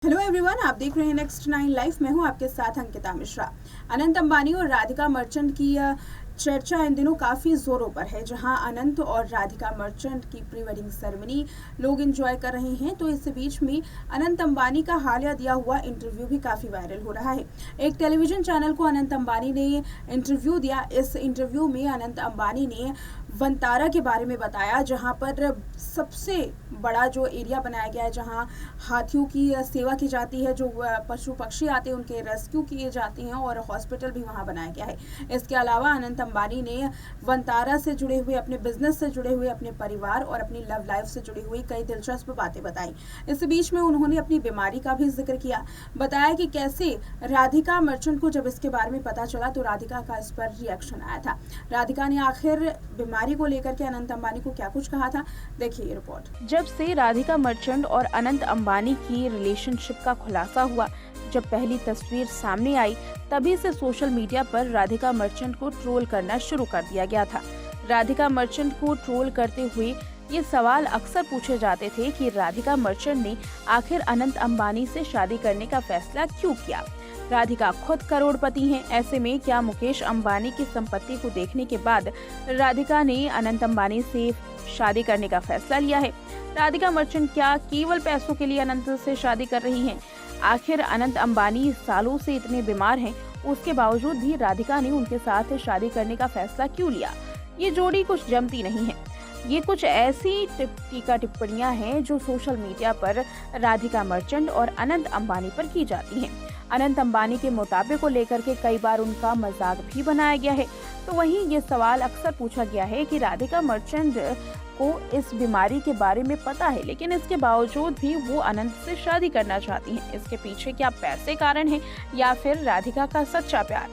Hello everyone, आप देख रहे हैं नेक्स्ट 9 लाइफ। मैं हूं आपके साथ अंकिता मिश्रा। अनंत अंबानी और राधिका मर्चेंट की चर्चा इन दिनों काफ़ी ज़ोरों पर है। जहां अनंत और राधिका मर्चेंट की प्री वेडिंग सेरेमनी लोग एंजॉय कर रहे हैं, तो इस बीच में अनंत अंबानी का हालिया दिया हुआ इंटरव्यू भी काफ़ी वायरल हो रहा है। एक टेलीविजन चैनल को अनंत अंबानी ने इंटरव्यू दिया। इस इंटरव्यू में अनंत अंबानी ने वनतारा के बारे में बताया, जहां पर सबसे बड़ा जो एरिया बनाया गया है, जहां हाथियों की सेवा की जाती है, जो पशु पक्षी आते हैं उनके रेस्क्यू किए जाते हैं, और हॉस्पिटल भी वहां बनाया गया है। इसके अलावा अनंत अंबानी ने वनतारा से जुड़े हुए, अपने बिजनेस से जुड़े हुए, अपने परिवार और अपनी लव लाइफ से जुड़ी हुई कई दिलचस्प बातें बताई। इस बीच में उन्होंने अपनी बीमारी का भी जिक्र किया। बताया कि कैसे राधिका मर्चेंट को जब इसके बारे में पता चला तो राधिका का इस पर रिएक्शन आया था। राधिका ने आखिर बीमारी को लेकर के अनंत अंबानी को क्या कुछ कहा था, देखिए ये रिपोर्ट। जब से राधिका मर्चेंट और अनंत अंबानी की रिलेशनशिप का खुलासा हुआ, जब पहली तस्वीर सामने आई, तभी से सोशल मीडिया पर राधिका मर्चेंट को ट्रोल करना शुरू कर दिया गया था। राधिका मर्चेंट को ट्रोल करते हुए ये सवाल अक्सर पूछे जाते थे कि राधिका मर्चेंट ने आखिर अनंत अंबानी से शादी करने का फैसला क्यों किया। राधिका खुद करोड़पति हैं, ऐसे में क्या मुकेश अंबानी की संपत्ति को देखने के बाद राधिका ने अनंत अंबानी से शादी करने का फैसला लिया है? राधिका मर्चेंट क्या केवल पैसों के लिए अनंत से शादी कर रही हैं? आखिर अनंत अंबानी सालों से इतने बीमार हैं, उसके बावजूद भी राधिका ने उनके साथ शादी करने का फैसला क्यों लिया? ये जोड़ी कुछ जमती नहीं है। ये कुछ ऐसी टीका टिप्पणियां हैं जो सोशल मीडिया पर राधिका मर्चेंट और अनंत अंबानी पर की जाती हैं। अनंत अंबानी के मोटापे को लेकर के कई बार उनका मजाक भी बनाया गया है। तो वहीं ये सवाल अक्सर पूछा गया है कि राधिका मर्चेंट को इस बीमारी के बारे में पता है, लेकिन इसके बावजूद भी वो अनंत से शादी करना चाहती हैं। इसके पीछे क्या पैसे कारण है या फिर राधिका का सच्चा प्यार?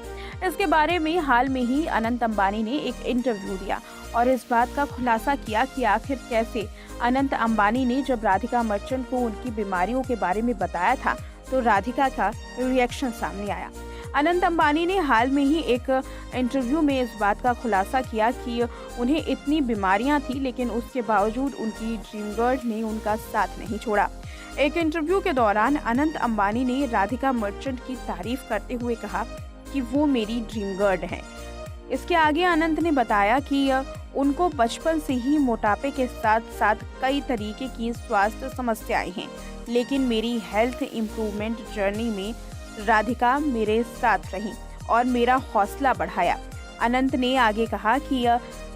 इसके बारे में हाल में ही अनंत अंबानी ने एक इंटरव्यू दिया और इस बात का खुलासा किया कि आखिर कैसे अनंत अंबानी ने जब राधिका मर्चेंट को उनकी बीमारियों के बारे में बताया था तो राधिका का रिएक्शन सामने आया। अनंत अंबानी ने हाल में ही एक इंटरव्यू में इस बात का खुलासा किया कि उन्हें इतनी बीमारियां थी, लेकिन उसके बावजूद उनकी ड्रीम गर्ल ने उनका साथ नहीं छोड़ा। एक इंटरव्यू के दौरान अनंत अंबानी ने राधिका मर्चेंट की तारीफ करते हुए कहा कि वो मेरी ड्रीम गर्ल हैं। इसके आगे अनंत ने बताया कि उनको बचपन से ही मोटापे के साथ साथ कई तरीके की स्वास्थ्य समस्याएं हैं, लेकिन मेरी हेल्थ इम्प्रूवमेंट जर्नी में राधिका मेरे साथ रही और मेरा हौसला बढ़ाया। अनंत ने आगे कहा कि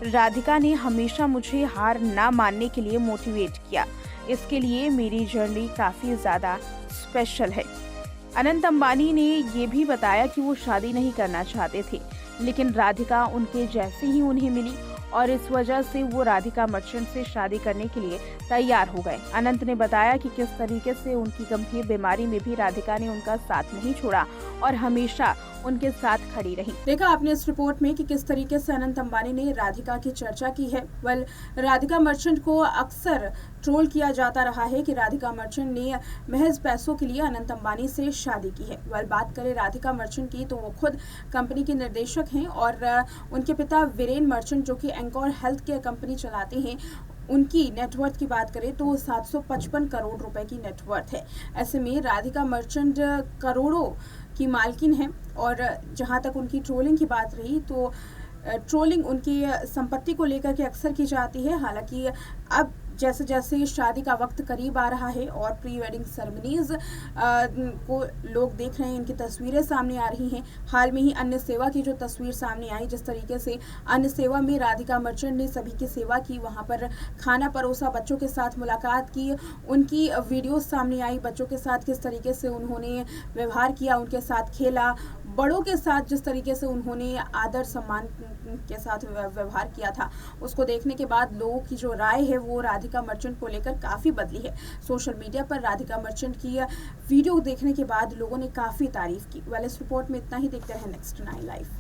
राधिका ने हमेशा मुझे हार ना मानने के लिए मोटिवेट किया। इसके लिए मेरी जर्नी काफ़ी ज़्यादा स्पेशल है। अनंत अंबानी ने ये भी बताया कि वो शादी नहीं करना चाहते थे, लेकिन राधिका उनके जैसे ही उन्हें मिली और इस वजह से वो राधिका मर्चेंट से शादी करने के लिए तैयार हो गए। अनंत ने बताया कि किस तरीके से उनकी गंभीर बीमारी में भी राधिका ने उनका साथ नहीं छोड़ा और हमेशा उनके साथ खड़ी रही। देखा आपने इस रिपोर्ट में कि किस तरीके से अनंत अंबानी ने राधिका की चर्चा की है। राधिका मर्चेंट को अक्सर ट्रोल किया जाता रहा है कि राधिका मर्चेंट ने महज पैसों के लिए अनंत अंबानी से शादी की है। बात करें राधिका मर्चेंट की, तो वो खुद कंपनी के निर्देशक हैं और उनके पिता वीरेन मर्चेंट, जो कि एंकर हेल्थ केयर कंपनी चलाते हैं, उनकी नेटवर्थ की बात करें तो 755 करोड़ रुपए की नेटवर्थ है। ऐसे में राधिका मर्चेंट करोड़ों की मालकिन है। और जहां तक उनकी ट्रोलिंग की बात रही, तो ट्रोलिंग उनकी संपत्ति को लेकर के अक्सर की जाती है। हालांकि अब जैसे जैसे शादी का वक्त करीब आ रहा है और प्री वेडिंग सेरेमनीज को लोग देख रहे हैं, इनकी तस्वीरें सामने आ रही हैं। हाल में ही अन्य सेवा की जो तस्वीर सामने आई, जिस तरीके से अन्य सेवा में राधिका मर्चेंट ने सभी की सेवा की, वहां पर खाना परोसा, बच्चों के साथ मुलाकात की, उनकी वीडियोस सामने आई, बच्चों के साथ किस तरीके से उन्होंने व्यवहार किया, उनके साथ खेला, बड़ों के साथ जिस तरीके से उन्होंने आदर सम्मान के साथ व्यवहार किया था, उसको देखने के बाद लोगों की जो राय है वो राधिका मर्चेंट को लेकर काफ़ी बदली है। सोशल मीडिया पर राधिका मर्चेंट की वीडियो देखने के बाद लोगों ने काफ़ी तारीफ की। इस रिपोर्ट में इतना ही। देखते रहे नेक्स्ट 9 लाइफ।